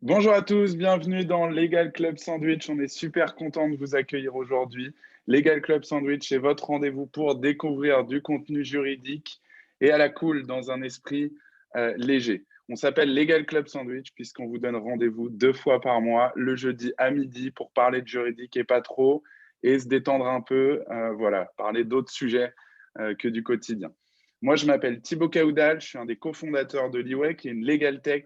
Bonjour à tous, bienvenue dans Legal Club Sandwich. On est super content de vous accueillir aujourd'hui. Legal Club Sandwich est votre rendez-vous pour découvrir du contenu juridique et à la cool dans un esprit léger. On s'appelle Legal Club Sandwich puisqu'on vous donne rendez-vous 2 fois par mois, le jeudi à midi pour parler de juridique et pas trop et se détendre un peu, parler d'autres sujets que du quotidien. Moi, je m'appelle Thibaut Caoudal, je suis un des cofondateurs de l'IWE, qui est une Legal Tech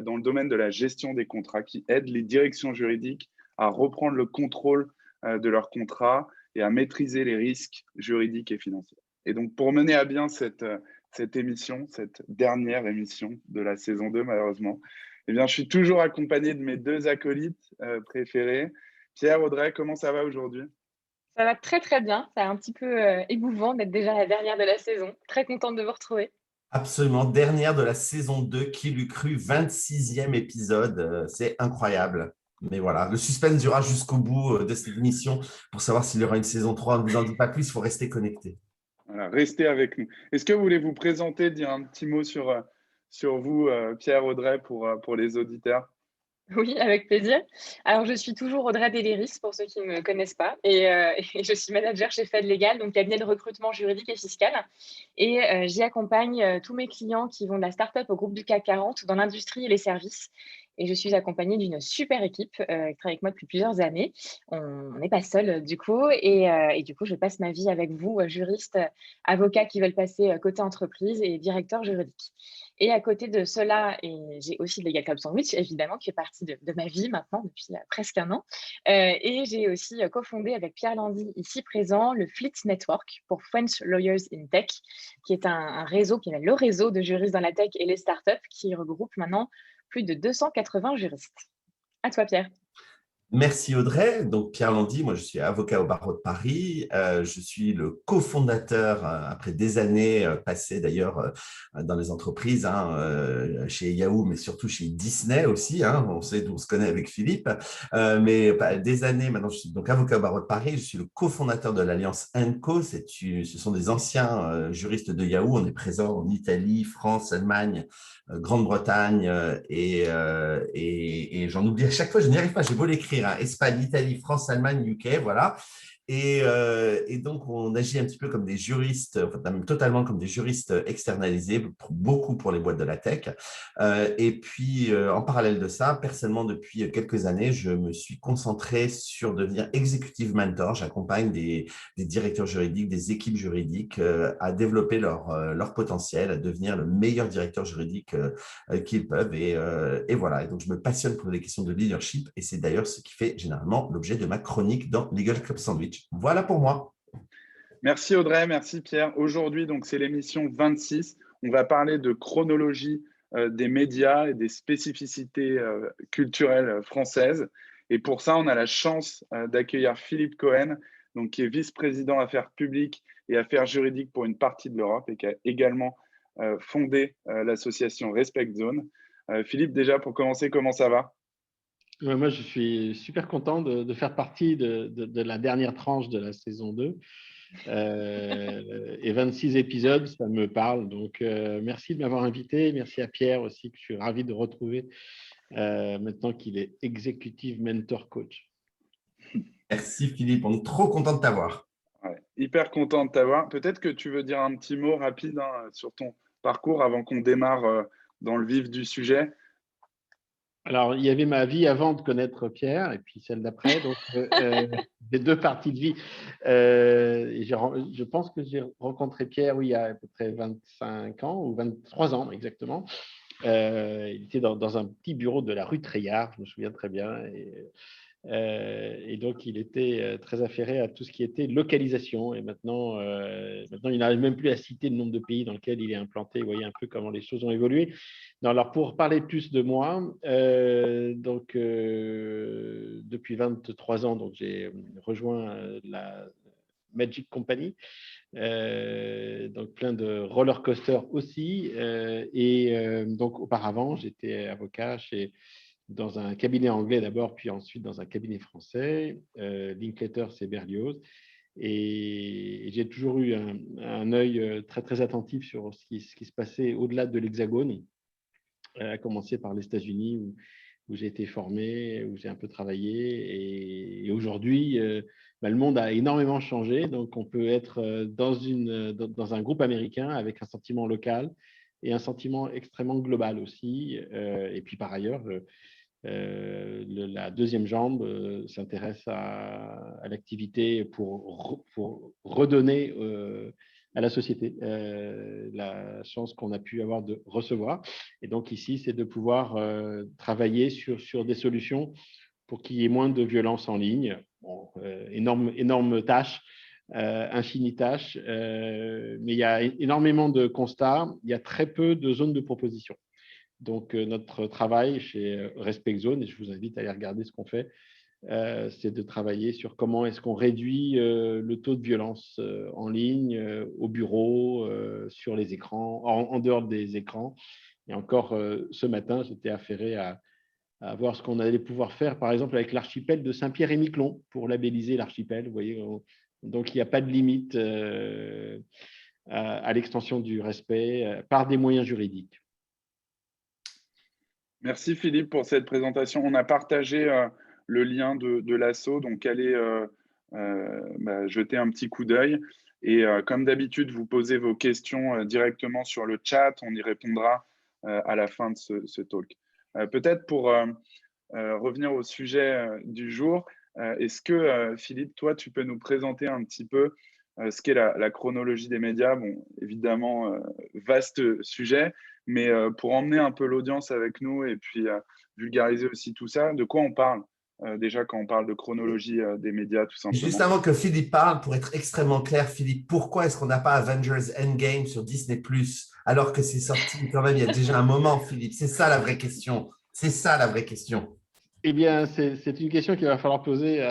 dans le domaine de la gestion des contrats, qui aide les directions juridiques à reprendre le contrôle de leurs contrats et à maîtriser les risques juridiques et financiers. Et donc, pour mener à bien cette émission, cette dernière émission de la saison 2, malheureusement, eh bien, je suis toujours accompagné de mes 2 acolytes préférés. Pierre, Audrey, comment ça va aujourd'hui ? Ça va très très bien, c'est un petit peu émouvant d'être déjà la dernière de la saison. Très contente de vous retrouver. Absolument, dernière de la saison 2, qui l'eût cru, 26e épisode, c'est incroyable. Mais voilà, le suspense durera jusqu'au bout de cette émission pour savoir s'il y aura une saison 3. On ne vous en dit pas plus, il faut rester connecté. Voilà, restez avec nous. Est-ce que vous voulez vous présenter, dire un petit mot sur vous, Pierre, Audrey, pour les auditeurs ? Oui, avec plaisir. Alors, je suis toujours Audrey Deléris, pour ceux qui ne me connaissent pas, et je suis manager chez Fed Legal, donc cabinet de recrutement juridique et fiscal. Et j'y accompagne tous mes clients qui vont de la start-up au groupe du CAC 40 dans l'industrie et les services. Et je suis accompagnée d'une super équipe qui travaille avec moi depuis plusieurs années. On n'est pas seul du coup. Et du coup, je passe ma vie avec vous, juristes, avocats qui veulent passer côté entreprise et directeurs juridiques. Et à côté de cela, et j'ai aussi Legal Club Sandwich, évidemment, qui fait partie de ma vie maintenant depuis presque un an. Et j'ai aussi cofondé avec Pierre Landy, ici présent, le Fleet Network pour French Lawyers in Tech, qui est un réseau, qui est le réseau de juristes dans la tech et les startups, qui regroupe maintenant plus de 280 juristes. À toi, Pierre. Merci Audrey. Donc Pierre Landy, moi je suis avocat au barreau de Paris. Je suis le cofondateur, après des années passées d'ailleurs dans les entreprises, chez Yahoo, mais surtout chez Disney aussi. On sait d'où on se connaît avec Philippe. Mais des années maintenant, je suis donc avocat au barreau de Paris. Je suis le cofondateur de l'Alliance ENCO. Ce sont des anciens juristes de Yahoo. On est présent en Italie, France, Allemagne, Grande-Bretagne et j'en oublie à chaque fois, je n'y arrive pas, j'ai beau l'écrire, Espagne, Italie, France, Allemagne, UK, voilà. Et donc, on agit un petit peu comme des juristes, enfin, même totalement comme des juristes externalisés, beaucoup pour les boîtes de la tech. Et puis, en parallèle de ça, personnellement, depuis quelques années, je me suis concentré sur devenir executive mentor. J'accompagne des directeurs juridiques, des équipes juridiques à développer leur potentiel, à devenir le meilleur directeur juridique qu'ils peuvent. Et voilà. Et donc, je me passionne pour les questions de leadership et c'est d'ailleurs ce qui fait généralement l'objet de ma chronique dans Legal Club Sandwich. Voilà pour moi. Merci Audrey, merci Pierre. Aujourd'hui, donc c'est l'émission 26. On va parler de chronologie des médias et des spécificités culturelles françaises. Et pour ça, on a la chance d'accueillir Philippe Cohen, donc, qui est vice-président affaires publiques et affaires juridiques pour une partie de l'Europe et qui a également fondé l'association Respect Zone. Philippe, déjà pour commencer, comment ça va ? Moi, je suis super content de faire partie de la dernière tranche de la saison 2. Et 26 épisodes, ça me parle. Donc, merci de m'avoir invité. Merci à Pierre aussi, que je suis ravi de retrouver maintenant qu'il est Executive Mentor Coach. Merci Philippe, on est trop content de t'avoir. Ouais, hyper content de t'avoir. Peut-être que tu veux dire un petit mot rapide sur ton parcours avant qu'on démarre dans le vif du sujet. Alors, il y avait ma vie avant de connaître Pierre et puis celle d'après, donc des 2 parties de vie. Je pense que j'ai rencontré Pierre, il y a à peu près 25 ans ou 23 ans exactement. Il était dans un petit bureau de la rue Treillard, je me souviens très bien. Et donc, il était très affairé à tout ce qui était localisation. Et maintenant, il n'arrive même plus à citer le nombre de pays dans lesquels il est implanté. Vous voyez un peu comment les choses ont évolué. Non, alors, pour parler plus de moi, depuis 23 ans, j'ai rejoint la Magic Company, donc plein de roller coasters aussi. Donc, auparavant, j'étais avocat dans un cabinet anglais d'abord, puis ensuite dans un cabinet français, Linklater et Berlioz. Et j'ai toujours eu un œil très, très attentif sur ce qui se passait au-delà de l'Hexagone, à commencer par les États-Unis, où j'ai été formé, où j'ai un peu travaillé. Et aujourd'hui, le monde a énormément changé. Donc, on peut être dans un groupe américain avec un sentiment local et un sentiment extrêmement global aussi. Et puis, par ailleurs, la deuxième jambe s'intéresse à l'activité pour redonner à la société la chance qu'on a pu avoir de recevoir. Et donc ici, c'est de pouvoir travailler sur des solutions pour qu'il y ait moins de violence en ligne. Bon, énorme tâche, infinie tâche, mais il y a énormément de constats, il y a très peu de zones de proposition. Donc, notre travail chez Respect Zone, et je vous invite à aller regarder ce qu'on fait, c'est de travailler sur comment est-ce qu'on réduit le taux de violence en ligne, au bureau, sur les écrans, en dehors des écrans. Et encore ce matin, j'étais affairé à voir ce qu'on allait pouvoir faire, par exemple, avec l'archipel de Saint-Pierre-et-Miquelon pour labelliser l'archipel. Vous voyez, donc il n'y a pas de limite à l'extension du respect par des moyens juridiques. Merci Philippe pour cette présentation. On a partagé le lien de l'asso, donc allez jeter un petit coup d'œil. Et comme d'habitude, vous posez vos questions directement sur le chat. On y répondra à la fin de ce talk. Peut-être pour revenir au sujet du jour, est-ce que Philippe, toi, tu peux nous présenter un petit peu ce qu'est la chronologie des médias? Bon, évidemment, vaste sujet, mais pour emmener un peu l'audience avec nous et puis vulgariser aussi tout ça, de quoi on parle déjà quand on parle de chronologie des médias, tout simplement? Juste avant que Philippe parle, pour être extrêmement clair, Philippe, pourquoi est-ce qu'on n'a pas Avengers Endgame sur Disney+, alors que c'est sorti quand même il y a déjà un moment, Philippe? C'est ça la vraie question. C'est ça la vraie question. Eh bien, c'est une question qu'il va falloir poser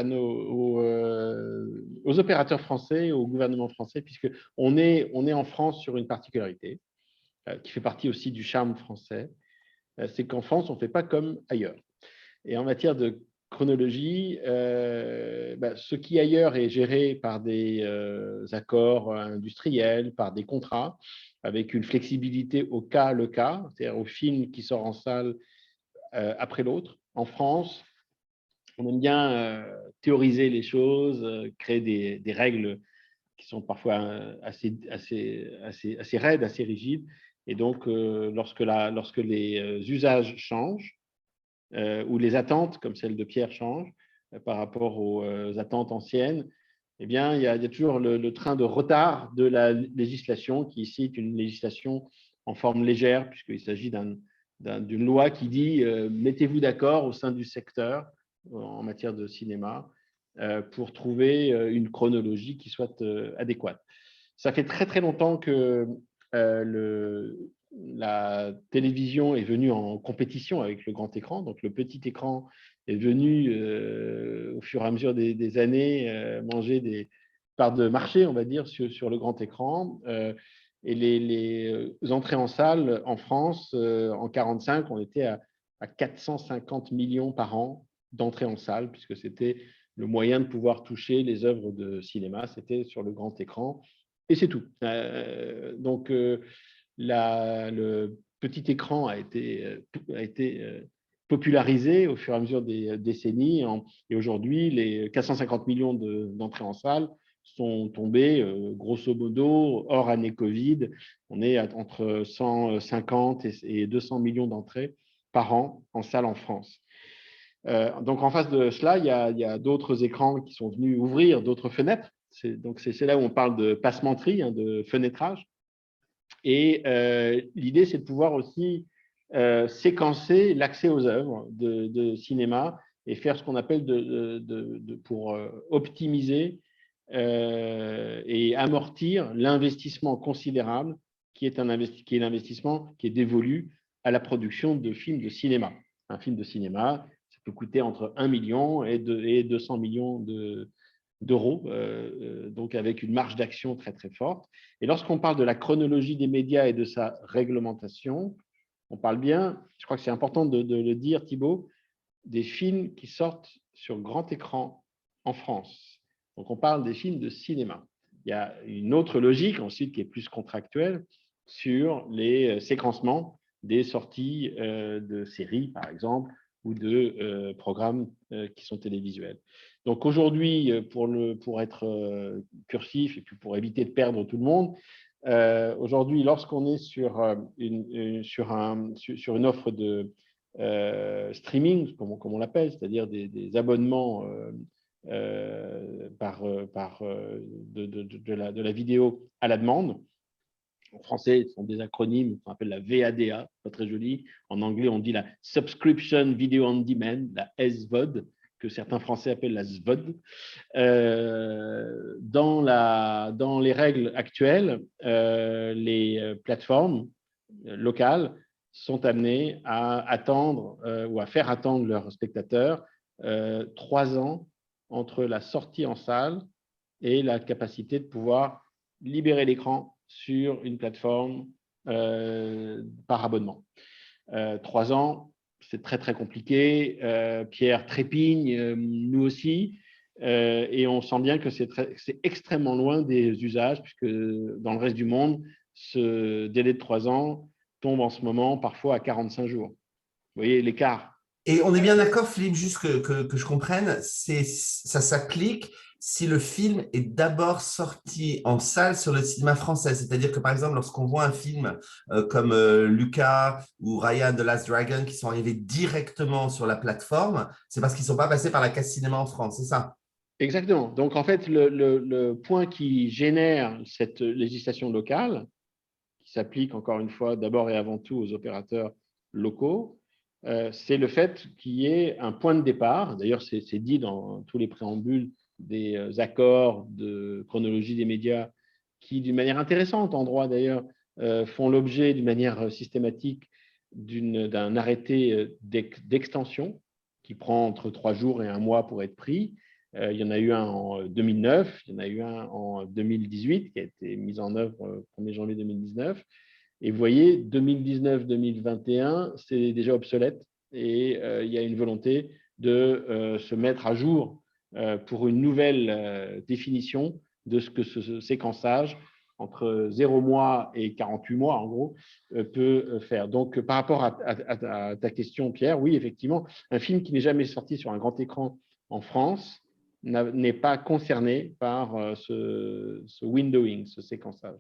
aux opérateurs français, au gouvernement français, puisqu'on est en France sur une particularité qui fait partie aussi du charme français, c'est qu'en France, on ne fait pas comme ailleurs. Et en matière de chronologie, ce qui ailleurs est géré par des accords industriels, par des contrats, avec une flexibilité au cas le cas, c'est-à-dire au film qui sort en salle après l'autre. En France, on aime bien théoriser les choses, créer des règles qui sont parfois assez raides, assez rigides. Et donc, lorsque les usages changent, ou les attentes, comme celle de Pierre, changent par rapport aux attentes anciennes, eh bien, il y a toujours le train de retard de la législation, qui ici est une législation en forme légère, puisqu'il s'agit d'une loi qui dit mettez-vous d'accord au sein du secteur en matière de cinéma pour trouver une chronologie qui soit adéquate. Ça fait très, très longtemps que la télévision est venue en compétition avec le grand écran. Donc, le petit écran est venu, au fur et à mesure des années, manger des parts de marché, on va dire, sur le grand écran. Et les entrées en salle en France, en 1945, on était à 450 millions par an d'entrées en salle, puisque c'était le moyen de pouvoir toucher les œuvres de cinéma, c'était sur le grand écran. Et c'est tout. Donc, le petit écran a été popularisé au fur et à mesure des décennies. Et aujourd'hui, les 450 millions d'entrées en salle sont tombés, grosso modo, hors année Covid. On est entre 150 et 200 millions d'entrées par an en salle en France. Donc, en face de cela, il y a d'autres écrans qui sont venus ouvrir d'autres fenêtres. Donc, c'est là où on parle de passementerie, de fenêtrage. Et l'idée, c'est de pouvoir aussi séquencer l'accès aux œuvres de cinéma et faire ce qu'on appelle pour optimiser et amortir l'investissement considérable qui est l'investissement qui est dévolu à la production de films de cinéma. Un film de cinéma, ça peut coûter entre 1 million et 200 millions d'euros, donc avec une marge d'action très, très forte. Et lorsqu'on parle de la chronologie des médias et de sa réglementation, on parle bien, je crois que c'est important de le dire, Thibaut, des films qui sortent sur grand écran en France. Donc, on parle des films de cinéma. Il y a une autre logique ensuite qui est plus contractuelle sur les séquencements des sorties de séries, par exemple, ou de programmes qui sont télévisuels. Donc, aujourd'hui, pour être cursif et puis pour éviter de perdre tout le monde, aujourd'hui, lorsqu'on est sur une offre de streaming, comme on l'appelle, c'est-à-dire des abonnements de la vidéo à la demande. En français, ce sont des acronymes qu'on appelle la VADA, pas très joli. En anglais, on dit la Subscription Video on Demand, la SVOD, que certains Français appellent la SVOD. Dans les règles actuelles, les plateformes locales sont amenées à attendre ou à faire attendre leurs spectateurs 3 ans entre la sortie en salle et la capacité de pouvoir libérer l'écran sur une plateforme par abonnement. 3 ans, c'est très, très compliqué. Pierre trépigne, nous aussi. Et on sent bien que c'est extrêmement loin des usages, puisque dans le reste du monde, ce délai de 3 ans tombe en ce moment parfois à 45 jours. Vous voyez l'écart. Et on est bien d'accord, Philippe, juste que je comprenne, ça s'applique si le film est d'abord sorti en salle sur le cinéma français. C'est-à-dire que, par exemple, lorsqu'on voit un film comme Lucas ou Raya and the Last Dragon qui sont arrivés directement sur la plateforme, c'est parce qu'ils ne sont pas passés par la case cinéma en France, c'est ça? Exactement. Donc, en fait, le point qui génère cette législation locale, qui s'applique encore une fois d'abord et avant tout aux opérateurs locaux, c'est le fait qu'il y ait un point de départ. D'ailleurs, c'est dit dans tous les préambules des accords de chronologie des médias qui, d'une manière intéressante en droit d'ailleurs, font l'objet d'une manière systématique d'un arrêté d'extension qui prend entre 3 jours et 1 mois pour être pris. Il y en a eu un en 2009, il y en a eu un en 2018 qui a été mis en œuvre 1er janvier 2019. Et vous voyez, 2019-2021, c'est déjà obsolète et il y a une volonté de se mettre à jour pour une nouvelle définition de ce que ce séquençage entre 0 mois et 48 mois, en gros, peut faire. Donc, par rapport à ta question, Pierre, oui, effectivement, un film qui n'est jamais sorti sur un grand écran en France n'est pas concerné par ce windowing, ce séquençage.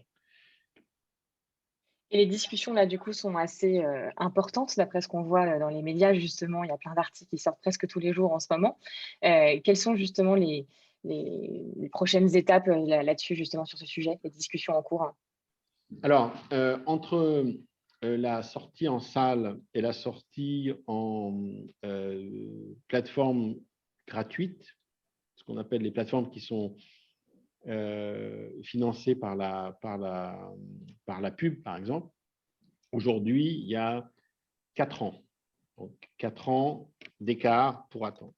Et les discussions, là, du coup, sont assez importantes, d'après ce qu'on voit dans les médias, justement. Il y a plein d'articles qui sortent presque tous les jours en ce moment. Quelles sont justement les prochaines étapes là-dessus, justement, sur ce sujet, les discussions en cours? Alors, entre la sortie en salle et la sortie en plateforme gratuite, ce qu'on appelle les plateformes qui sont financées par la pub, par exemple, aujourd'hui, il y a 4 ans. Donc, 4 ans d'écart pour attendre.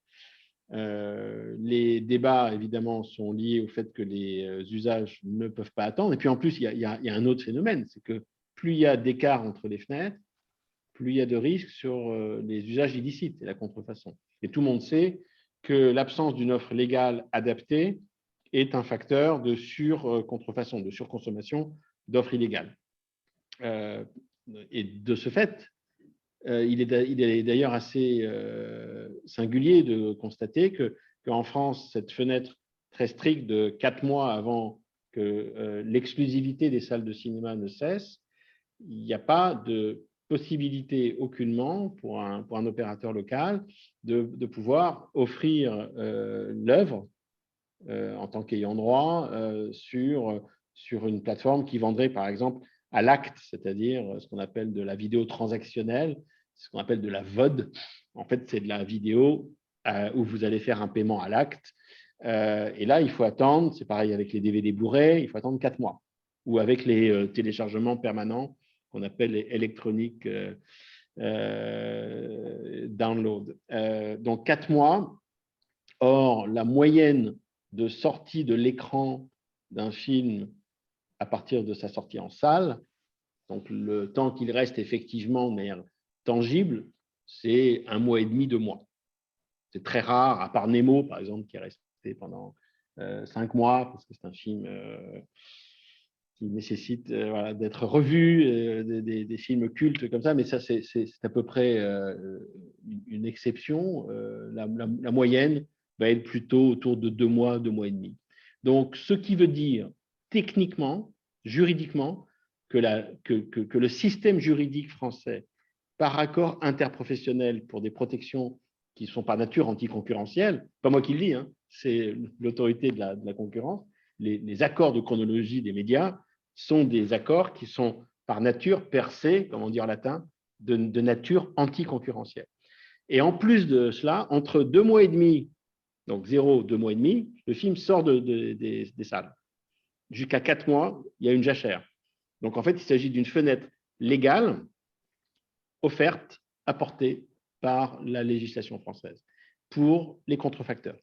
Les débats, évidemment, sont liés au fait que les usages ne peuvent pas attendre. Et puis, en plus, il y a un autre phénomène, c'est que plus il y a d'écart entre les fenêtres, plus il y a de risques sur les usages illicites et la contrefaçon. Et tout le monde sait que l'absence d'une offre légale adaptée est un facteur de contrefaçon, de surconsommation d'offres illégales. Et de ce fait, il est d'ailleurs assez singulier de constater qu'en France, cette fenêtre très stricte de 4 mois avant que l'exclusivité des salles de cinéma ne cesse, il n'y a pas de possibilité aucunement pour un opérateur local de pouvoir offrir l'œuvre en tant qu'ayant droit sur une plateforme qui vendrait par exemple à l'acte, c'est-à-dire ce qu'on appelle de la vidéo transactionnelle, ce qu'on appelle de la VOD. En fait, c'est de la vidéo où vous allez faire un paiement à l'acte. Et là, il faut attendre, c'est pareil avec les DVD Blu-ray, il faut attendre 4 mois. Ou avec les téléchargements permanents qu'on appelle les électroniques download. Donc 4 mois. Or, la moyenne de sortie de l'écran d'un film à partir de sa sortie en salle, donc le temps qu'il reste effectivement de manière tangible, c'est 1 mois et demi, 2 mois. C'est très rare, à part Nemo, par exemple, qui est resté pendant 5 mois, parce que c'est un film qui nécessite d'être revu, des films cultes comme ça, mais ça, c'est à peu près une exception. La moyenne va être plutôt autour de 2 mois, 2 mois et demi. Donc, ce qui veut dire techniquement, juridiquement, que le système juridique français, par accord interprofessionnel pour des protections qui sont par nature anticoncurrentielles, pas moi qui le dis, hein, c'est l'autorité de la concurrence, les accords de chronologie des médias sont des accords qui sont par nature percés, comme on dit en latin, de nature anticoncurrentielle. Et en plus de cela, entre 2 mois et demi, donc 0, 2 mois et demi, le film sort des salles. Jusqu'à 4 mois, il y a une jachère. Donc en fait, il s'agit d'une fenêtre légale offerte, apportée par la législation française pour les contrefacteurs.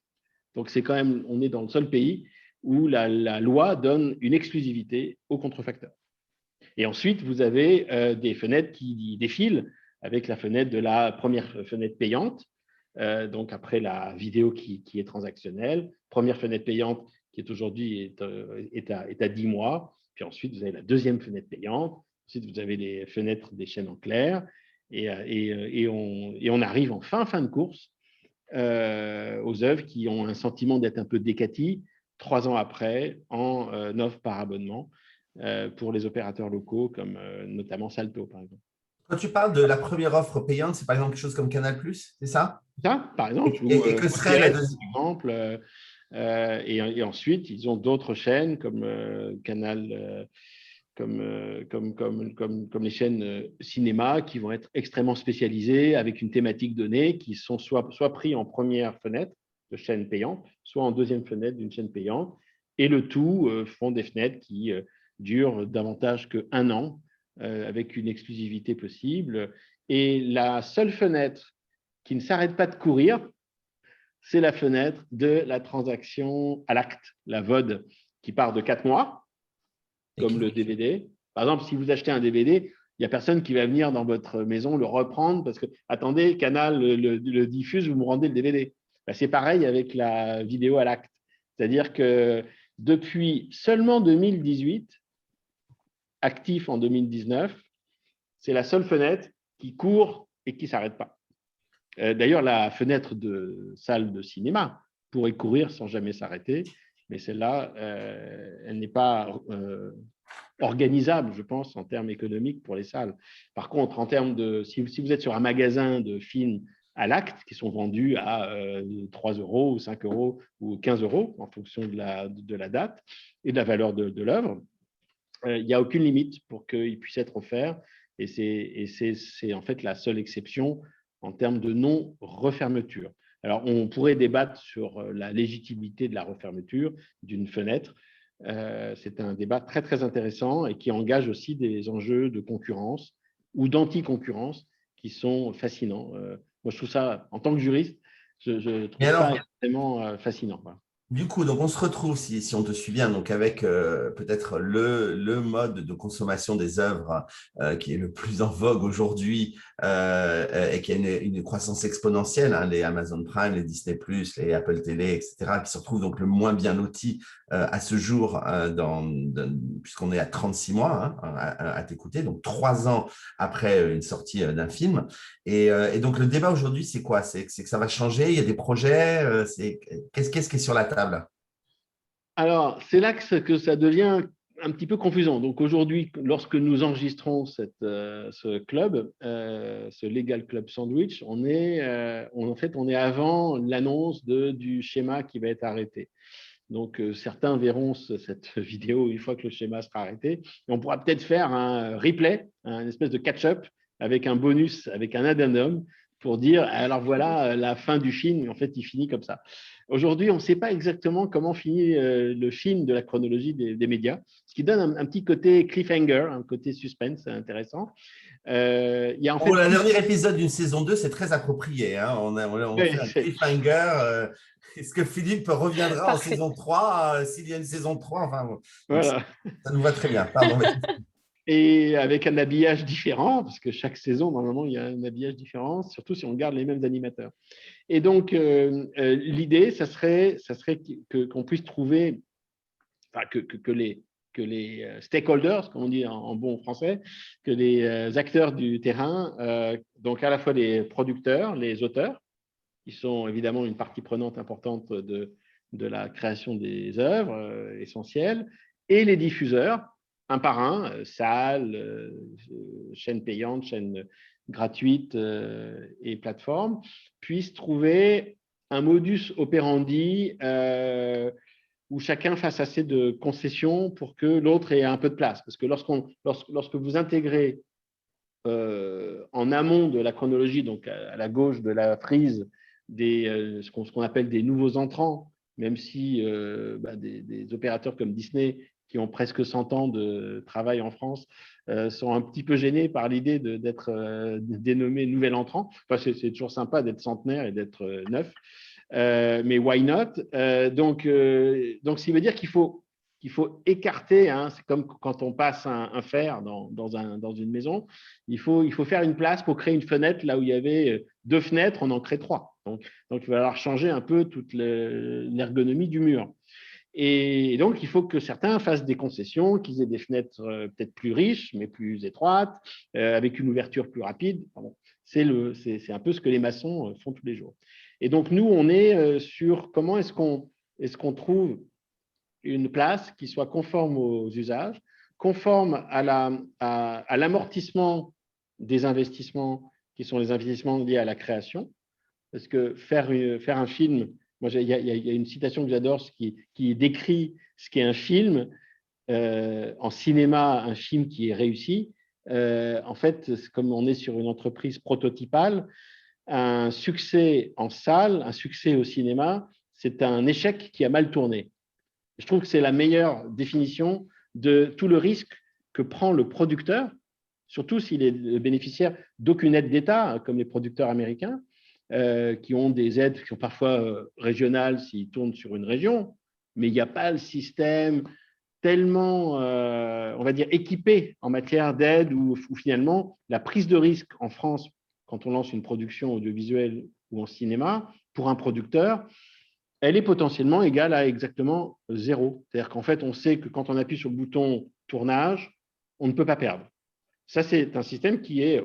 Donc c'est quand même, on est dans le seul pays où la loi donne une exclusivité aux contrefacteurs. Et ensuite, vous avez des fenêtres qui défilent avec la fenêtre de la première fenêtre payante, donc après la vidéo qui est transactionnelle, première fenêtre payante qui est aujourd'hui est à 10 mois, puis ensuite vous avez la deuxième fenêtre payante, ensuite vous avez les fenêtres des chaînes en clair, et on arrive en fin de course aux œuvres qui ont un sentiment d'être un peu décaties 3 ans après en offre par abonnement pour les opérateurs locaux comme notamment Salto par exemple. Quand tu parles de la première offre payante, c'est par exemple quelque chose comme Canal+, c'est ça? Ça, par exemple. Et que serait la deuxième exemple, et ensuite, ils ont d'autres chaînes comme Canal, comme les chaînes cinéma qui vont être extrêmement spécialisées avec une thématique donnée qui sont soit pris en première fenêtre de chaîne payante, soit en deuxième fenêtre d'une chaîne payante. Et le tout font des fenêtres qui durent davantage qu'1 an avec une exclusivité possible. Et la seule fenêtre qui ne s'arrête pas de courir, c'est la fenêtre de la transaction à l'acte, la VOD, qui part de 4 mois, comme le DVD. Par exemple, si vous achetez un DVD, il n'y a personne qui va venir dans votre maison le reprendre parce que, attendez, Canal le diffuse, vous me rendez le DVD. Ben, c'est pareil avec la vidéo à l'acte. C'est-à-dire que depuis seulement 2018, actif en 2019, c'est la seule fenêtre qui court et qui ne s'arrête pas. D'ailleurs, la fenêtre de salle de cinéma pourrait courir sans jamais s'arrêter, mais celle-là, elle n'est pas organisable, je pense, en termes économiques pour les salles. Par contre, en termes de, si vous êtes sur un magasin de films à l'acte qui sont vendus à 3 € ou 5 € ou 15 € en fonction de la date et de la valeur de l'œuvre, il n'y a aucune limite pour qu'il puisse être offert. Et c'est en fait la seule exception en termes de non-refermeture. Alors, on pourrait débattre sur la légitimité de la refermeture d'une fenêtre. C'est un débat très, très intéressant et qui engage aussi des enjeux de concurrence ou d'anti-concurrence qui sont fascinants. Moi, je trouve ça, en tant que juriste, je trouve ça extrêmement fascinant. Voilà. Du coup, donc on se retrouve, si on te suit bien, donc avec peut-être le mode de consommation des œuvres qui est le plus en vogue aujourd'hui et qui a une croissance exponentielle, hein, les Amazon Prime, les Disney+, les Apple TV, etc., qui se retrouvent donc le moins bien lotis à ce jour, puisqu'on est à 36 mois hein, à t'écouter, donc 3 ans après une sortie d'un film. Et donc le débat aujourd'hui, c'est quoi? C'est que ça va changer, il y a des projets, qu'est-ce qui est sur la table? Alors, c'est là que ça devient un petit peu confusant. Donc aujourd'hui, lorsque nous enregistrons ce club, ce Legal Club Sandwich, on est avant l'annonce du schéma qui va être arrêté. Donc certains verront cette vidéo une fois que le schéma sera arrêté. Et on pourra peut-être faire un replay, une espèce de catch-up avec un bonus, avec un addendum pour dire, alors voilà la fin du film, en fait, il finit comme ça. Aujourd'hui, on ne sait pas exactement comment finit le film de la chronologie des médias, ce qui donne un petit côté cliffhanger, un côté suspense intéressant. Il y a en fait Pour le dernier épisode d'une saison 2, c'est très approprié. Hein. On fait un cliffhanger. Est-ce que Philippe reviendra en Parfait. saison 3 s'il y a une saison 3? Enfin, voilà. Ça nous va très bien. Pardon. Et avec un habillage différent, parce que chaque saison, normalement, il y a un habillage différent, surtout si on garde les mêmes animateurs. Et donc, l'idée, ça serait qu'on puisse trouver, enfin, que les stakeholders, comme on dit en bon français, que les acteurs du terrain, donc à la fois les producteurs, les auteurs, qui sont évidemment une partie prenante importante de la création des œuvres essentielles, et les diffuseurs, un par un, salles, chaînes payantes, chaînes gratuites et plateformes, puissent trouver un modus operandi où chacun fasse assez de concessions pour que l'autre ait un peu de place. Parce que lorsque vous intégrez en amont de la chronologie, donc à la gauche de la frise, ce qu'on appelle des nouveaux entrants, même si des opérateurs comme Disney, qui ont presque 100 ans de travail en France, sont un petit peu gênés par l'idée d'être dénommés nouvel entrant. Enfin, c'est toujours sympa d'être centenaire et d'être neuf, mais why not? Donc, ce qui veut dire qu'il faut écarter, hein, c'est comme quand on passe un fer dans une maison, il faut faire une place pour créer une fenêtre là où il y avait 2 fenêtres, on en crée 3. Donc il va falloir changer un peu toute l'ergonomie du mur. Et donc, il faut que certains fassent des concessions, qu'ils aient des fenêtres peut-être plus riches, mais plus étroites, avec une ouverture plus rapide. Bon, c'est un peu ce que les maçons font tous les jours. Et donc, nous, on est sur comment est-ce qu'on trouve une place qui soit conforme aux usages, conforme à l'amortissement des investissements qui sont les investissements liés à la création. Parce que faire un film, moi, il y a une citation que j'adore qui décrit ce qu'est un film. En cinéma, un film qui est réussi, en fait, comme on est sur une entreprise prototypale, un succès en salle, un succès au cinéma, c'est un échec qui a mal tourné. Je trouve que c'est la meilleure définition de tout le risque que prend le producteur, surtout s'il est bénéficiaire d'aucune aide d'État, comme les producteurs américains, qui ont des aides qui sont parfois régionales s'ils tournent sur une région, mais il n'y a pas le système tellement, on va dire, équipé en matière d'aide où finalement la prise de risque en France, quand on lance une production audiovisuelle ou en cinéma, pour un producteur, elle est potentiellement égale à exactement 0. C'est-à-dire qu'en fait, on sait que quand on appuie sur le bouton tournage, on ne peut pas perdre. Ça, c'est un système qui est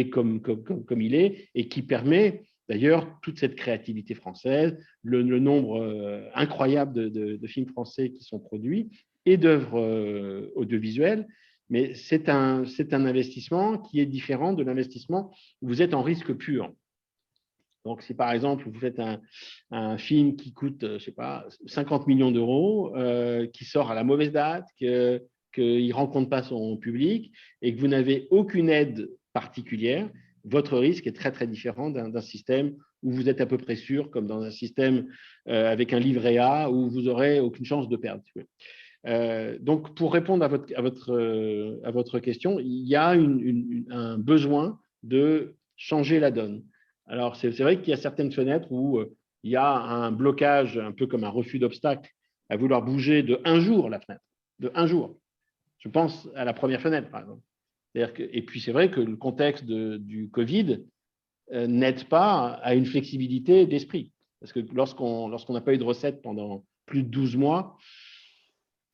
comme il est et qui permet d'ailleurs toute cette créativité française, le nombre incroyable de films français qui sont produits et d'œuvres audiovisuelles. Mais c'est un investissement qui est différent de l'investissement où vous êtes en risque pur. Donc, si par exemple, vous faites un film qui coûte, je ne sais pas, 50 millions d'euros, qui sort à la mauvaise date, qu'il ne rencontre pas son public et que vous n'avez aucune aide particulière, votre risque est très, très différent d'un système où vous êtes à peu près sûr, comme dans un système avec un livret A, où vous n'aurez aucune chance de perdre. Donc, pour répondre à votre question, il y a un besoin de changer la donne. Alors, c'est vrai qu'il y a certaines fenêtres où il y a un blocage, un peu comme un refus d'obstacle, à vouloir bouger de 1 jour la fenêtre, de 1 jour. Je pense à la première fenêtre, par exemple. Et puis, c'est vrai que le contexte du Covid n'aide pas à une flexibilité d'esprit. Parce que lorsqu'on n'a pas eu de recette pendant plus de 12 mois,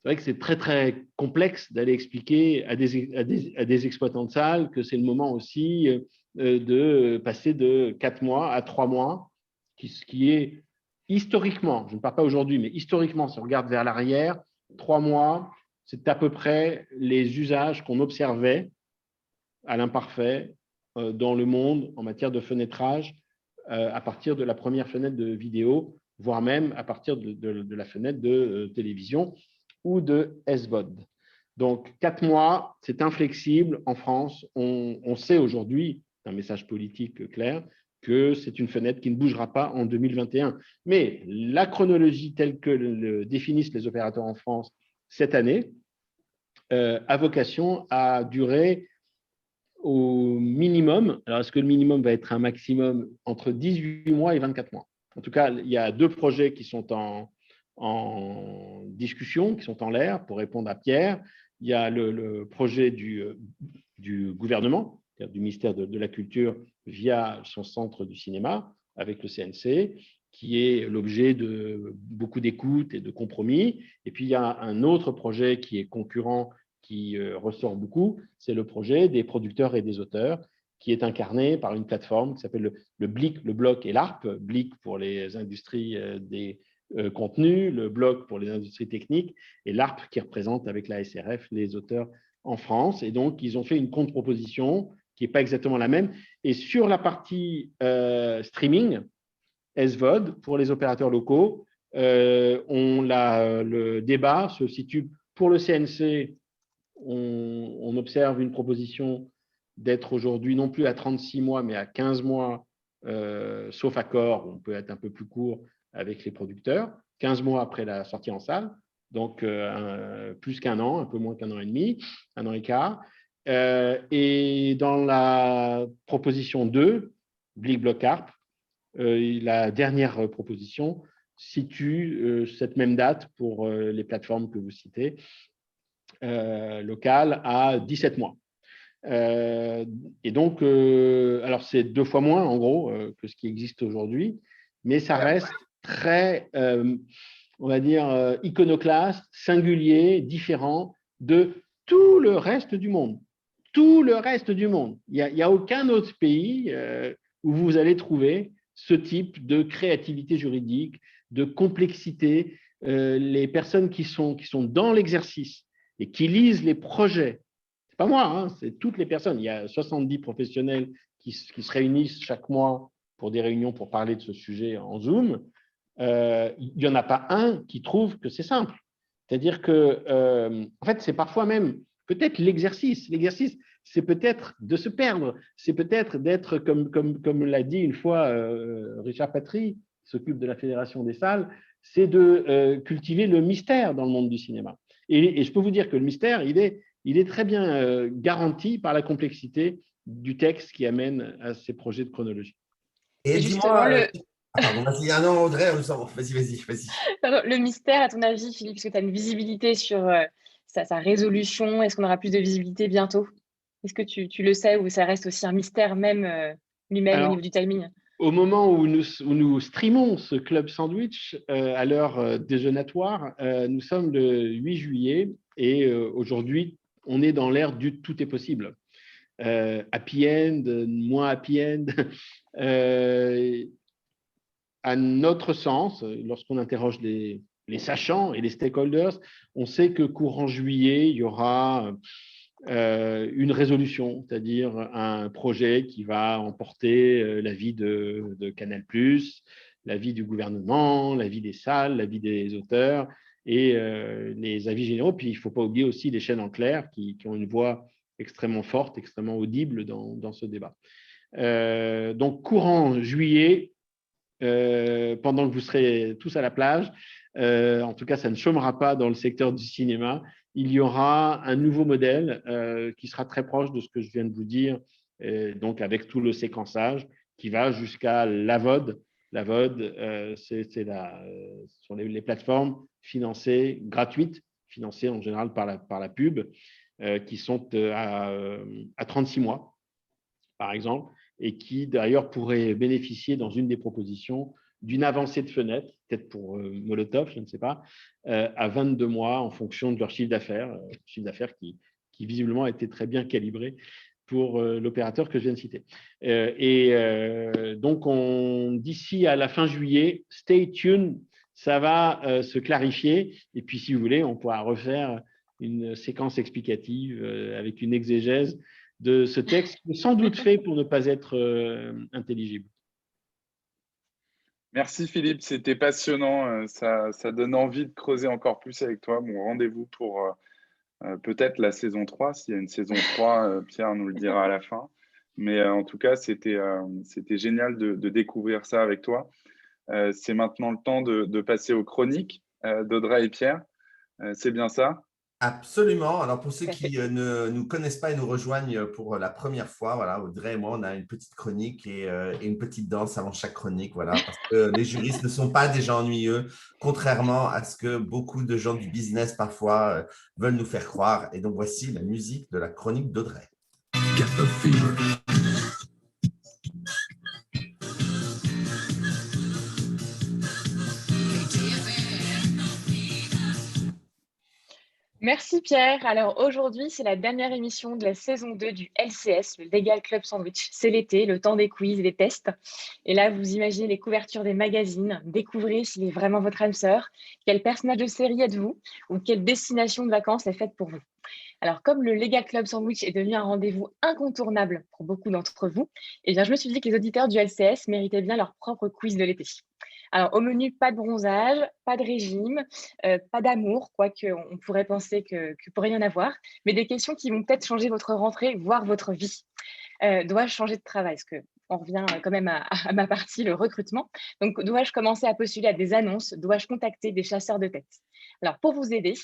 c'est vrai que c'est très, très complexe d'aller expliquer à des exploitants de salles que c'est le moment aussi de passer de 4 mois à 3 mois, ce qui est historiquement, je ne parle pas aujourd'hui, mais historiquement, si on regarde vers l'arrière, 3 mois, c'est à peu près les usages qu'on observait à l'imparfait dans le monde en matière de fenêtrage à partir de la première fenêtre de vidéo, voire même à partir de la fenêtre de télévision ou de SVOD. Donc, 4 mois, c'est inflexible en France. On sait aujourd'hui, c'est un message politique clair, que c'est une fenêtre qui ne bougera pas en 2021. Mais la chronologie telle que le définissent les opérateurs en France cette année a vocation à durer au minimum. Alors, est-ce que le minimum va être un maximum entre 18 mois et 24 mois? En tout cas, il y a 2 projets qui sont en discussion, qui sont en l'air, pour répondre à Pierre. Il y a le projet du gouvernement, du ministère de la Culture, via son centre du cinéma, avec le CNC, qui est l'objet de beaucoup d'écoute et de compromis. Et puis, il y a un autre projet qui est concurrent, qui ressort beaucoup, c'est le projet des producteurs et des auteurs, qui est incarné par une plateforme qui s'appelle le BLIC, le Bloc et l'ARP. BLIC pour les industries des contenus, le Bloc pour les industries techniques, et l'ARP qui représente avec la SRF les auteurs en France. Et donc, ils ont fait une contre-proposition qui n'est pas exactement la même. Et sur la partie streaming, SVOD, pour les opérateurs locaux, le débat se situe pour le CNC. On observe une proposition d'être aujourd'hui non plus à 36 mois, mais à 15 mois, sauf accord, on peut être un peu plus court avec les producteurs, 15 mois après la sortie en salle, donc plus qu'un an, un peu moins qu'un an et demi, un an et quart. Et dans la proposition 2, Blic Bloc Arp, la dernière proposition situe cette même date pour les plateformes que vous citez, locales, à 17 mois. Et donc, alors c'est 2 fois moins en gros que ce qui existe aujourd'hui, mais ça reste très, on va dire, iconoclaste, singulier, différent de tout le reste du monde. Tout le reste du monde. Il n'y a aucun autre pays où vous allez trouver ce type de créativité juridique, de complexité. Les personnes qui sont dans l'exercice et qui lisent les projets, c'est pas moi, hein, c'est toutes les personnes. Il y a 70 professionnels qui se réunissent chaque mois pour des réunions pour parler de ce sujet en Zoom. Il n'y en a pas un qui trouve que c'est simple. C'est-à-dire que, en fait, c'est parfois même peut-être l'exercice. L'exercice, c'est peut-être de se perdre. C'est peut-être d'être, comme l'a dit une fois Richard Patry, qui s'occupe de la Fédération des salles, c'est de cultiver le mystère dans le monde du cinéma. Et je peux vous dire que le mystère, il est très bien garanti par la complexité du texte qui amène à ces projets de chronologie. Et dis-moi… Pardon, vas-y. Ah non, Audrey, vas-y. Pardon, le mystère, à ton avis, Philippe, est-ce que tu as une visibilité sur sa résolution? Est-ce qu'on aura plus de visibilité bientôt? Est-ce que tu le sais, ou ça reste aussi un mystère même lui-même au niveau du timing? Au moment où nous streamons ce Club Sandwich à l'heure déjeunatoire, nous sommes le 8 juillet et aujourd'hui, on est dans l'ère du tout est possible. Happy end, moins happy end. À notre sens, lorsqu'on interroge les sachants et les stakeholders, on sait que courant juillet, il y aura une résolution, c'est-à-dire un projet qui va emporter l'avis de Canal+, l'avis du gouvernement, l'avis des salles, l'avis des auteurs et les avis généraux. Puis il ne faut pas oublier aussi les chaînes en clair qui ont une voix extrêmement forte, extrêmement audible dans ce débat. Donc courant juillet, pendant que vous serez tous à la plage, en tout cas ça ne chômera pas dans le secteur du cinéma, il y aura un nouveau modèle qui sera très proche de ce que je viens de vous dire, donc avec tout le séquençage qui va jusqu'à l'AVOD. L'AVOD, ce sont les plateformes financées, gratuites, financées en général par la pub, qui sont à 36 mois, par exemple, et qui d'ailleurs pourraient bénéficier dans une des propositions d'une avancée de fenêtre, peut-être pour Molotov, je ne sais pas, à 22 mois en fonction de leur chiffre d'affaires qui visiblement a été très bien calibré pour l'opérateur que je viens de citer. Donc, d'ici à la fin juillet, stay tuned, ça va se clarifier. Et puis, si vous voulez, on pourra refaire une séquence explicative avec une exégèse de ce texte, sans doute fait pour ne pas être intelligible. Merci Philippe, c'était passionnant. Ça donne envie de creuser encore plus avec toi. Bon, rendez-vous pour peut-être la saison 3. S'il y a une saison 3, Pierre nous le dira à la fin. Mais en tout cas, c'était génial de découvrir ça avec toi. C'est maintenant le temps de passer aux chroniques d'Audrey et Pierre. C'est bien ça? Absolument. Alors, pour ceux Tout à fait. qui ne nous connaissent pas et nous rejoignent pour la première fois, voilà, Audrey et moi, on a une petite chronique et une petite danse avant chaque chronique, voilà, parce que les juristes ne sont pas des gens ennuyeux, contrairement à ce que beaucoup de gens du business parfois veulent nous faire croire. Et donc, voici la musique de la chronique d'Audrey. Get the fever. Merci Pierre. Alors aujourd'hui, c'est la dernière émission de la saison 2 du LCS, le Legal Club Sandwich. C'est l'été, le temps des quiz et des tests. Et là, vous imaginez les couvertures des magazines, découvrez s'il est vraiment votre âme sœur, quel personnage de série êtes-vous ou quelle destination de vacances est faite pour vous. Alors, comme le Legal Club Sandwich est devenu un rendez-vous incontournable pour beaucoup d'entre vous, eh bien, je me suis dit que les auditeurs du LCS méritaient bien leur propre quiz de l'été. Alors, au menu, pas de bronzage, pas de régime, pas d'amour, quoique on pourrait penser que pour rien avoir, mais des questions qui vont peut-être changer votre rentrée, voire votre vie. Dois-je changer de travail? Parce qu'on revient quand même à ma partie, le recrutement. Donc, dois-je commencer à postuler à des annonces? Dois-je contacter des chasseurs de tête? Alors, pour vous aider,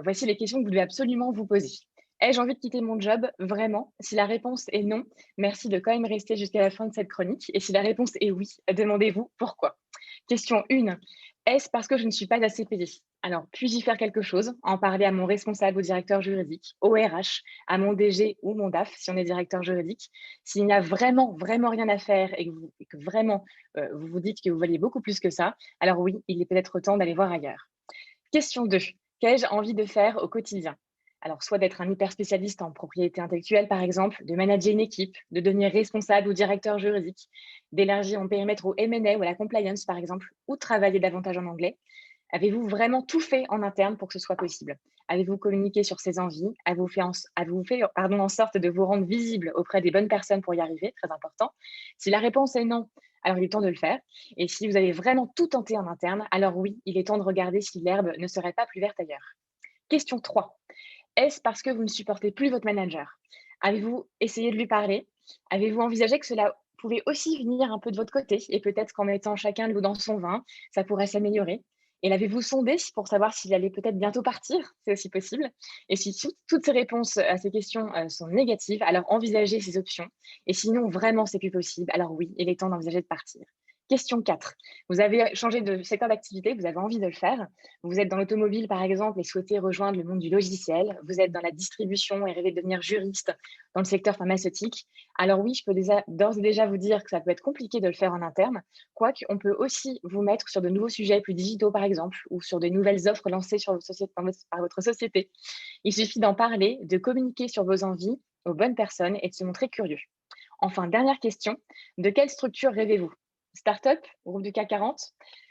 voici les questions que vous devez absolument vous poser. Ai-je envie de quitter mon job? Vraiment? Si la réponse est non, merci de quand même rester jusqu'à la fin de cette chronique. Et si la réponse est oui, demandez-vous pourquoi. Question 1. Est-ce parce que je ne suis pas assez payée? Alors, puis-je y faire quelque chose? En parler à mon responsable ou directeur juridique, au RH, à mon DG ou mon DAF, si on est directeur juridique. S'il n'y a vraiment, vraiment rien à faire et que vraiment vous vous dites que vous valiez beaucoup plus que ça, alors oui, il est peut-être temps d'aller voir ailleurs. Question 2. Qu'ai-je envie de faire au quotidien? Alors, soit d'être un hyper spécialiste en propriété intellectuelle, par exemple, de manager une équipe, de devenir responsable ou directeur juridique, d'élargir mon périmètre au M&A ou à la compliance, par exemple, ou de travailler davantage en anglais. Avez-vous vraiment tout fait en interne pour que ce soit possible? Avez-vous communiqué sur ces envies? Avez-vous fait en sorte de vous rendre visible auprès des bonnes personnes pour y arriver? Très important. Si la réponse est non, alors il est temps de le faire. Et si vous avez vraiment tout tenté en interne, alors oui, il est temps de regarder si l'herbe ne serait pas plus verte ailleurs. Question 3. Est-ce parce que vous ne supportez plus votre manager? Avez-vous essayé de lui parler? Avez-vous envisagé que cela pouvait aussi venir un peu de votre côté et peut-être qu'en mettant chacun de l'eau dans son vin, ça pourrait s'améliorer? Et l'avez-vous sondé pour savoir s'il allait peut-être bientôt partir? C'est aussi possible. Et si toutes ces réponses à ces questions sont négatives, alors envisagez ces options. Et sinon, vraiment, c'est plus possible. Alors oui, il est temps d'envisager de partir. Question 4. Vous avez changé de secteur d'activité, vous avez envie de le faire. Vous êtes dans l'automobile, par exemple, et souhaitez rejoindre le monde du logiciel. Vous êtes dans la distribution et rêvez de devenir juriste dans le secteur pharmaceutique. Alors oui, je peux d'ores et déjà vous dire que ça peut être compliqué de le faire en interne, quoique on peut aussi vous mettre sur de nouveaux sujets plus digitaux, par exemple, ou sur de nouvelles offres lancées par votre société. Il suffit d'en parler, de communiquer sur vos envies aux bonnes personnes et de se montrer curieux. Enfin, dernière question, de quelle structure rêvez-vous? Start-up, groupe du CAC 40?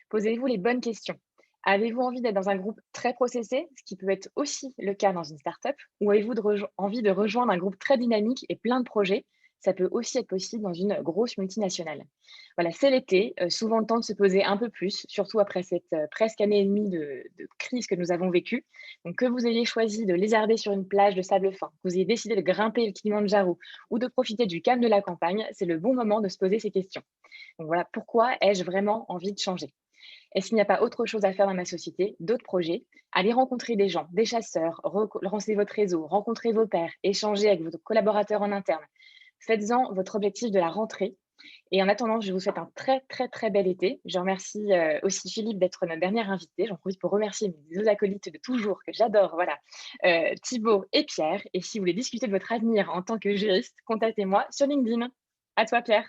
Posez-vous les bonnes questions. Avez-vous envie d'être dans un groupe très processé, ce qui peut être aussi le cas dans une start-up, ou avez-vous envie de rejoindre un groupe très dynamique et plein de projets? Ça peut aussi être possible dans une grosse multinationale. Voilà, c'est l'été, souvent le temps de se poser un peu plus, surtout après cette presque année et demie de crise que nous avons vécue. Donc, que vous ayez choisi de lézarder sur une plage de sable fin, que vous ayez décidé de grimper le Kilimanjaro ou de profiter du calme de la campagne, c'est le bon moment de se poser ces questions. Donc voilà, pourquoi ai-je vraiment envie de changer? Est-ce qu'il n'y a pas autre chose à faire dans ma société, d'autres projets? Allez rencontrer des gens, des chasseurs, lancer votre réseau, rencontrer vos pairs, échanger avec vos collaborateurs en interne. Faites-en votre objectif de la rentrée. Et en attendant, je vous souhaite un très, très, très bel été. Je remercie aussi Philippe d'être notre dernière invité. J'en profite pour remercier mes deux acolytes de toujours, que j'adore, voilà, Thibaut et Pierre. Et si vous voulez discuter de votre avenir en tant que juriste, contactez-moi sur LinkedIn. À toi, Pierre.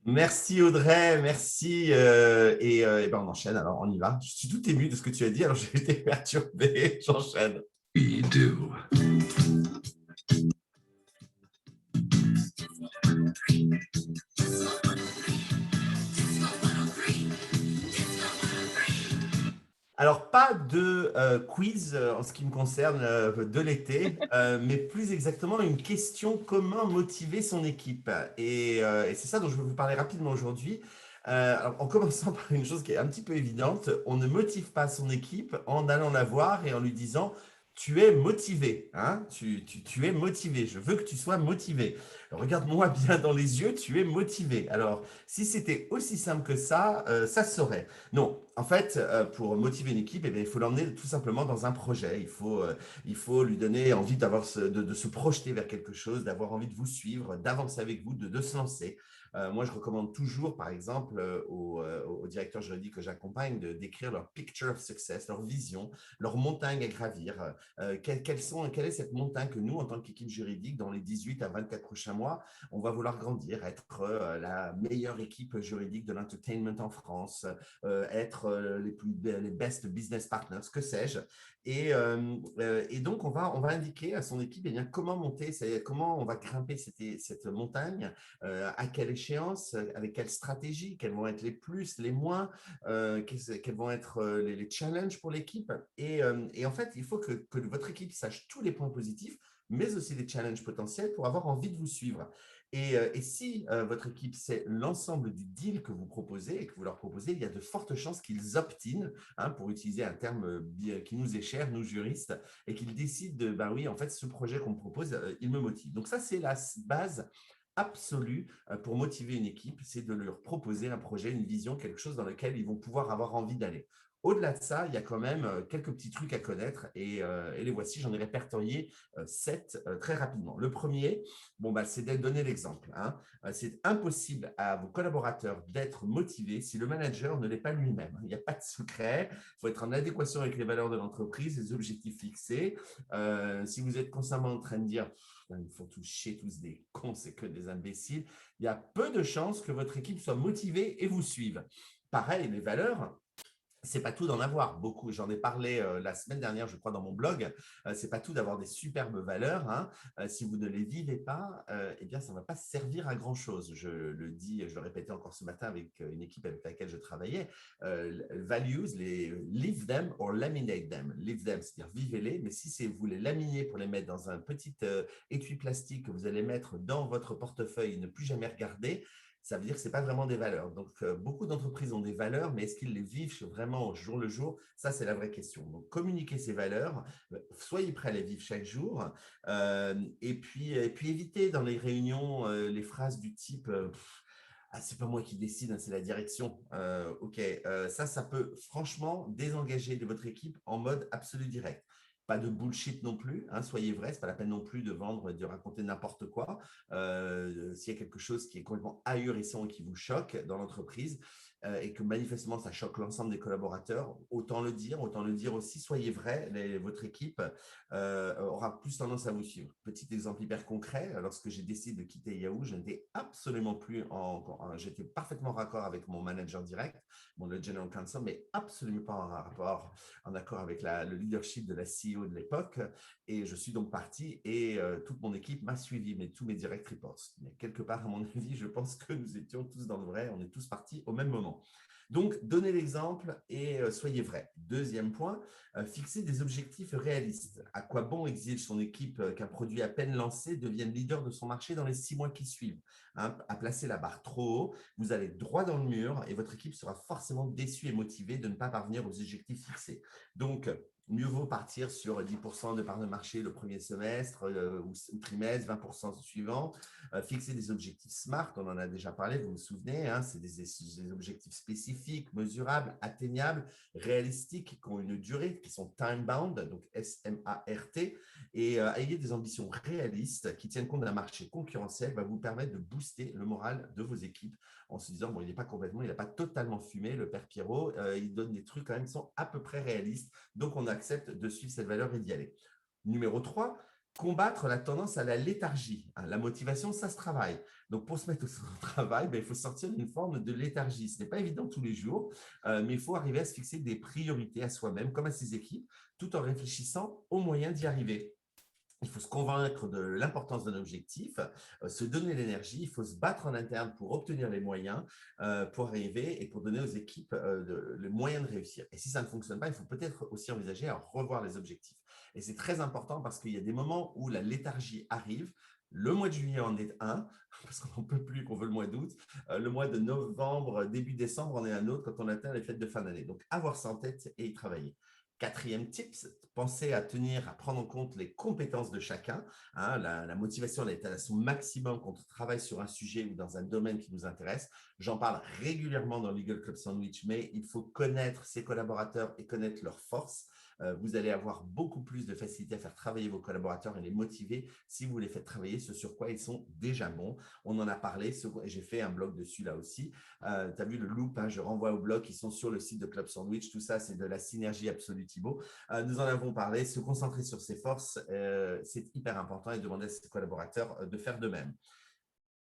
Merci Audrey, merci. Et ben on enchaîne, alors on y va. Je suis tout ému de ce que tu as dit, alors j'ai été perturbé. J'enchaîne. We do. Alors, pas de quiz en ce qui me concerne de l'été, mais plus exactement une question: comment motiver son équipe? Et c'est ça dont je veux vous parler rapidement aujourd'hui. Alors, en commençant par une chose qui est un petit peu évidente, on ne motive pas son équipe en allant la voir et en lui disant: tu es motivé, hein, tu es motivé. Je veux que tu sois motivé. Regarde-moi bien dans les yeux, tu es motivé. Alors, si c'était aussi simple que ça se saurait. Non, en fait, pour motiver une équipe, eh bien, il faut l'emmener tout simplement dans un projet. Il faut lui donner envie de se projeter vers quelque chose, d'avoir envie de vous suivre, d'avancer avec vous, de se lancer. Moi, je recommande toujours, par exemple, aux directeurs juridiques que j'accompagne d'écrire leur picture of success, leur vision, leur montagne à gravir. Quelle est cette montagne que nous, en tant qu'équipe juridique, dans les 18 à 24 prochains mois, on va vouloir grandir, être la meilleure équipe juridique de l'entertainment en France, être les best business partners, que sais-je. Et donc, on va indiquer à son équipe eh bien, comment monter, comment on va grimper cette montagne, à quelle échéance, avec quelle stratégie, quels vont être les plus, les moins, quels vont être les challenges pour l'équipe. Et en fait, il faut que votre équipe sache tous les points positifs, mais aussi les challenges potentiels pour avoir envie de vous suivre. Et si votre équipe sait l'ensemble du deal que vous proposez et que vous leur proposez, il y a de fortes chances qu'ils opt-in, hein, pour utiliser un terme qui nous est cher, nous juristes, et qu'ils décident de, ben oui, en fait, ce projet qu'on me propose, il me motive. Donc ça, c'est la base absolue pour motiver une équipe, c'est de leur proposer un projet, une vision, quelque chose dans lequel ils vont pouvoir avoir envie d'aller. Au-delà de ça, il y a quand même quelques petits trucs à connaître et les voici, j'en ai répertorié 7 très rapidement. Le premier, bon, bah, c'est de donner l'exemple, hein. C'est impossible à vos collaborateurs d'être motivés si le manager ne l'est pas lui-même. Il n'y a pas de secret, il faut être en adéquation avec les valeurs de l'entreprise, les objectifs fixés. Si vous êtes constamment en train de dire ils font tous chier, tous des cons, c'est que des imbéciles, il y a peu de chances que votre équipe soit motivée et vous suive. Pareil, les valeurs, c'est pas tout d'en avoir beaucoup. J'en ai parlé la semaine dernière, je crois, dans mon blog. C'est pas tout d'avoir des superbes valeurs, hein. Si vous ne les vivez pas, eh bien, ça ne va pas servir à grand chose. Je le dis, je le répétais encore ce matin avec une équipe avec laquelle je travaillais. Values, live them or laminate them. Live them, c'est-à-dire vivez-les, mais si vous les laminez pour les mettre dans un petit étui plastique que vous allez mettre dans votre portefeuille et ne plus jamais regarder, ça veut dire que ce n'est pas vraiment des valeurs. Donc, beaucoup d'entreprises ont des valeurs, mais est-ce qu'ils les vivent vraiment au jour le jour? Ça, c'est la vraie question. Donc, communiquez ces valeurs, soyez prêts à les vivre chaque jour, et puis évitez dans les réunions les phrases du type ah, c'est pas moi qui décide, hein, c'est la direction. Ok, ça peut franchement désengager de votre équipe en mode absolu direct. Pas de bullshit non plus, hein, soyez vrai, c'est pas la peine non plus de vendre, de raconter n'importe quoi. S'il y a quelque chose qui est complètement ahurissant et qui vous choque dans l'entreprise, et que manifestement ça choque l'ensemble des collaborateurs, autant le dire aussi, soyez vrai, votre équipe aura plus tendance à vous suivre. Petit exemple hyper concret, lorsque j'ai décidé de quitter Yahoo, je n'étais absolument plus j'étais parfaitement raccord avec mon manager direct, le general counsel, mais absolument pas en accord avec le leadership de la CEO de l'époque. Et je suis donc parti et toute mon équipe m'a suivi, tous mes direct reports. Mais quelque part, à mon avis, je pense que nous étions tous dans le vrai, on est tous partis au même moment. Donc, donnez l'exemple et soyez vrais. Deuxième point, fixer des objectifs réalistes. À quoi bon exige son équipe qu'un produit à peine lancé devienne leader de son marché dans les 6 mois qui suivent, hein? À placer la barre trop haut, vous allez droit dans le mur et votre équipe sera forcément déçue et motivée de ne pas parvenir aux objectifs fixés. Donc, mieux vaut partir sur 10% de part de marché le premier semestre ou trimestre, 20% suivant. Fixer des objectifs SMART, on en a déjà parlé, vous vous souvenez, hein, c'est des objectifs spécifiques, mesurables, atteignables, réalistiques, qui ont une durée, qui sont time-bound, donc S-M-A-R-T, et ayez des ambitions réalistes qui tiennent compte d'un marché concurrentiel, va vous permettre de booster le moral de vos équipes en se disant, bon, il n'a pas totalement fumé, le père Pierrot, il donne des trucs quand même qui sont à peu près réalistes, donc on accepte de suivre cette valeur et d'y aller. Numéro 3, combattre la tendance à la léthargie. La motivation, ça se travaille. Donc, pour se mettre au travail, il faut sortir d'une forme de léthargie. Ce n'est pas évident tous les jours, mais il faut arriver à se fixer des priorités à soi-même, comme à ses équipes, tout en réfléchissant aux moyens d'y arriver. Il faut se convaincre de l'importance d'un objectif, se donner l'énergie, il faut se battre en interne pour obtenir les moyens pour arriver et pour donner aux équipes les moyens de réussir. Et si ça ne fonctionne pas, il faut peut-être aussi envisager à revoir les objectifs. Et c'est très important parce qu'il y a des moments où la léthargie arrive. Le mois de juillet en est un, parce qu'on n'en peut plus, qu'on veut le mois d'août. Le mois de novembre, début décembre, en est un autre quand on atteint les fêtes de fin d'année. Donc, avoir ça en tête et y travailler. 4e tips, pensez à prendre en compte les compétences de chacun. Hein, la motivation elle est à son maximum quand on travaille sur un sujet ou dans un domaine qui nous intéresse. J'en parle régulièrement dans Legal Club Sandwich, mais il faut connaître ses collaborateurs et connaître leurs forces. Vous allez avoir beaucoup plus de facilité à faire travailler vos collaborateurs et les motiver si vous les faites travailler ce sur quoi ils sont déjà bons. On en a parlé, j'ai fait un blog dessus là aussi. Tu as vu le loop, hein, je renvoie au blog qui sont sur le site de Club Sandwich. Tout ça, c'est de la synergie absolue, Thibaut. Nous en avons parlé. Se concentrer sur ses forces, c'est hyper important et demander à ses collaborateurs de faire de même.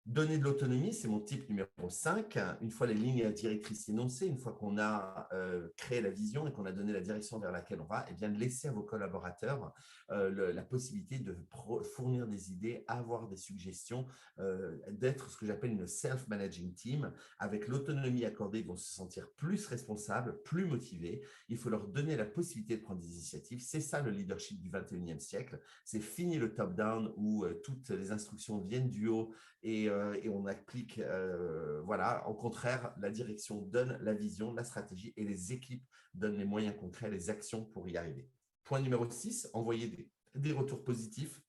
Donner de l'autonomie, c'est mon tip numéro 5. Une fois les lignes directrices énoncées, une fois qu'on a créé la vision et qu'on a donné la direction vers laquelle on va, eh bien, laisser à vos collaborateurs la possibilité de fournir des idées, avoir des suggestions, d'être ce que j'appelle une self-managing team. Avec l'autonomie accordée, ils vont se sentir plus responsables, plus motivés. Il faut leur donner la possibilité de prendre des initiatives. C'est ça le leadership du 21e siècle. C'est fini le top-down où toutes les instructions viennent du haut et on applique, voilà. Au contraire, la direction donne la vision, la stratégie et les équipes donnent les moyens concrets, les actions pour y arriver. Point numéro 6, envoyer des retours positifs.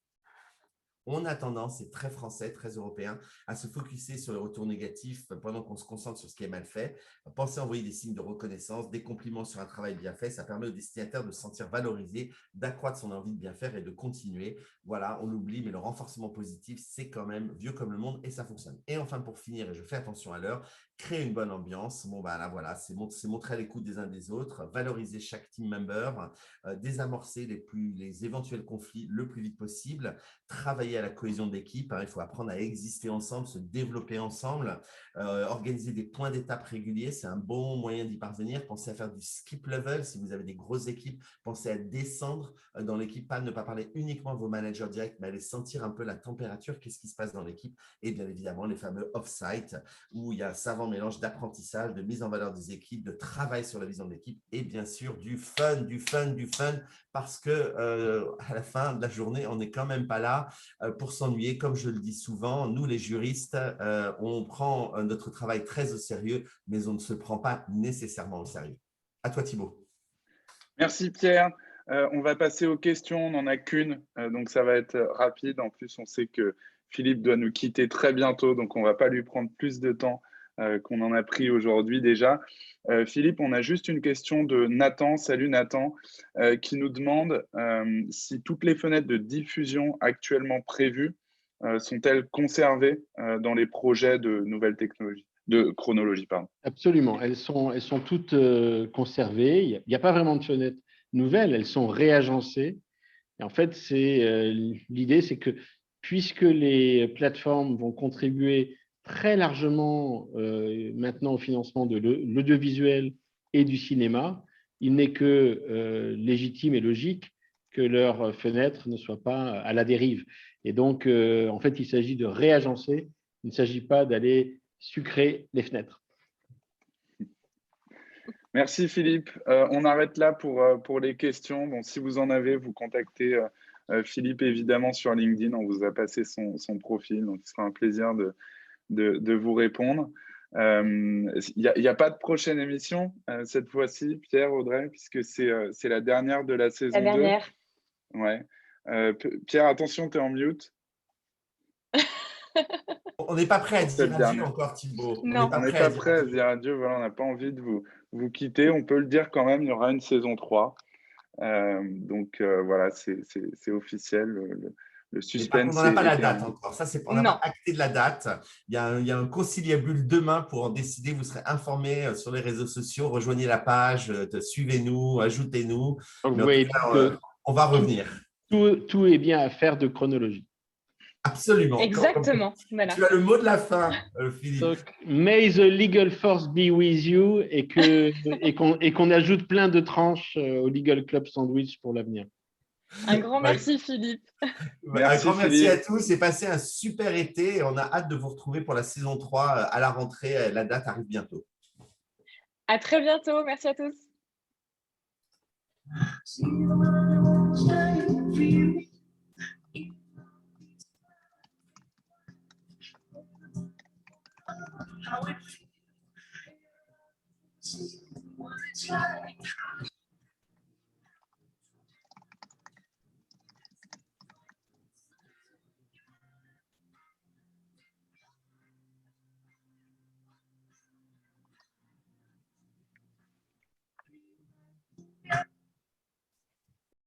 On a tendance, c'est très français, très européen, à se focuser sur les retours négatifs pendant qu'on se concentre sur ce qui est mal fait. Pensez à envoyer des signes de reconnaissance, des compliments sur un travail bien fait. Ça permet au destinataire de se sentir valorisé, d'accroître son envie de bien faire et de continuer. Voilà, on l'oublie, mais le renforcement positif, c'est quand même vieux comme le monde et ça fonctionne. Et enfin, pour finir, et je fais attention à l'heure, créer une bonne ambiance. Bon, ben là, voilà, c'est montrer à l'écoute des uns des autres, valoriser chaque team member, désamorcer les éventuels conflits le plus vite possible, travailler à la cohésion d'équipe. Hein, il faut apprendre à exister ensemble, se développer ensemble, organiser des points d'étape réguliers. C'est un bon moyen d'y parvenir. Pensez à faire du skip level. Si vous avez des grosses équipes, pensez à descendre dans l'équipe, ne pas parler uniquement de vos managers directs, mais aller sentir un peu la température, qu'est-ce qui se passe dans l'équipe. Et bien évidemment, les fameux off-site où il y a un savant mélange d'apprentissage, de mise en valeur des équipes, de travail sur la vision de l'équipe et bien sûr du fun, parce que à la fin de la journée, on n'est quand même pas là pour s'ennuyer. Comme je le dis souvent, nous les juristes, on prend notre travail très au sérieux, mais on ne se prend pas nécessairement au sérieux. À toi, Thibaut. Merci Pierre. On va passer aux questions. On n'en a qu'une, donc ça va être rapide. En plus, on sait que Philippe doit nous quitter très bientôt, donc on ne va pas lui prendre plus de temps qu'on en a pris aujourd'hui déjà. Philippe, on a juste une question de Nathan. Salut Nathan, qui nous demande si toutes les fenêtres de diffusion actuellement prévues sont-elles conservées dans les projets de nouvelles technologies, de chronologie, pardon. Absolument, elles sont toutes conservées. Il n'y a pas vraiment de fenêtres nouvelles, elles sont réagencées. Et en fait, l'idée, c'est que puisque les plateformes vont contribuer très largement maintenant au financement de l'audiovisuel et du cinéma, il n'est que légitime et logique que leurs fenêtres ne soient pas à la dérive. Et donc, en fait, il s'agit de réagencer, il ne s'agit pas d'aller sucrer les fenêtres. Merci Philippe. On arrête là pour les questions. Bon, si vous en avez, vous contactez Philippe évidemment sur LinkedIn. On vous a passé son profil, donc ce sera un plaisir de vous répondre. Il n'y a pas de prochaine émission cette fois-ci, Pierre, Audrey, puisque c'est la dernière de la saison 2. La dernière. Ouais. Pierre, attention, tu es en mute. On n'est pas prêt à dire adieu encore, Thibaut. Non. On n'est pas prêt à dire adieu. Voilà, on n'a pas envie de vous quitter. On peut le dire quand même, il y aura une saison 3. Donc voilà, c'est officiel. Le suspense. On n'a pas la date encore. On n'a pas acté de la date. Il y a un conciliabule demain pour en décider. Vous serez informés sur les réseaux sociaux. Rejoignez la page, suivez-nous, ajoutez-nous. On va revenir. Tout est bien à faire de chronologie. Absolument. Exactement. Voilà. Tu as le mot de la fin, Philippe. Donc, may the legal force be with you et qu'on ajoute plein de tranches au Legal Club Sandwich pour l'avenir. Un grand merci, Philippe. Merci à tous et passez un super été. On a hâte de vous retrouver pour la saison 3 à la rentrée. La date arrive bientôt. À très bientôt. Merci à tous. How it feels.